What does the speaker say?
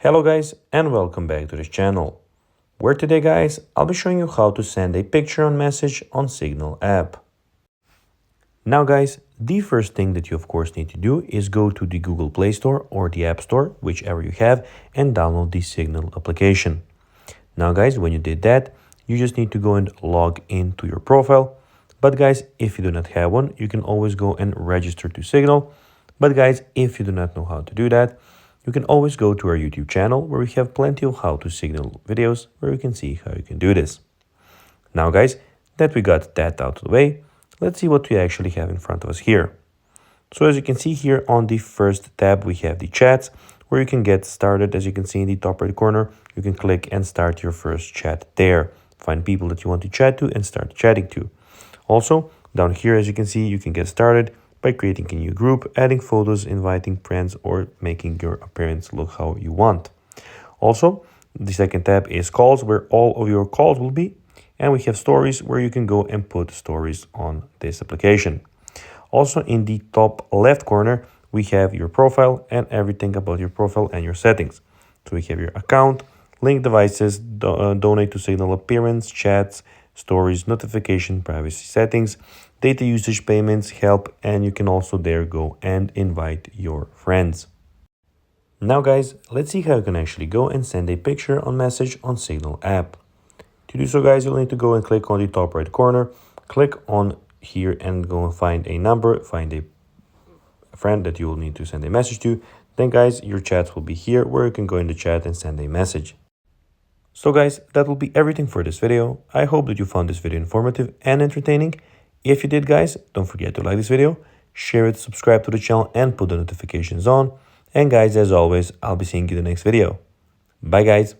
Hello guys and welcome back to this channel, where today guys I'll be showing you how to send a picture on message on Signal app. Now guys, the first thing that you of course need to do is go to the Google Play Store or the App Store, whichever you have, and download the Signal application. Now guys, when you did that, you just need to go and log into your profile. But guys, if you do not have one, you can always go and register to Signal. But guys, if you do not know how to do that, you can always go to our YouTube channel where we have plenty of how to Signal videos where you can see how you can do this. Now guys, that we got that out of the way, let's see what we actually have in front of us here. So as you can see here on the first tab, we have the chats where you can get started. As you can see in the top right corner, you can click and start your first chat there. Find people that you want to chat to and start chatting to. Also, down here, as you can see, you can get started by creating a new group, adding photos, inviting friends, or making your appearance look how you want. Also, the second tab is calls, where all of your calls will be. And we have stories, where you can go and put stories on this application. Also, in the top left corner, we have your profile and everything about your profile and your settings. So we have your account, link devices, donate to Signal appearance, chats, stories, notification, privacy settings, data usage, payments, help, and you can also there go and invite your friends. Now guys, let's see how you can actually go and send a picture on message on Signal app. To do so guys, you'll need to go and click on the top right corner, click on here and go and find a number, find a friend that you will need to send a message to. Then guys, your chats will be here where you can go in the chat and send a message. So guys, that will be everything for this video. I hope that you found this video informative and entertaining. If you did guys, don't forget to like this video, share it, subscribe to the channel and put the notifications on. And guys, as always, I'll be seeing you in the next video. Bye guys.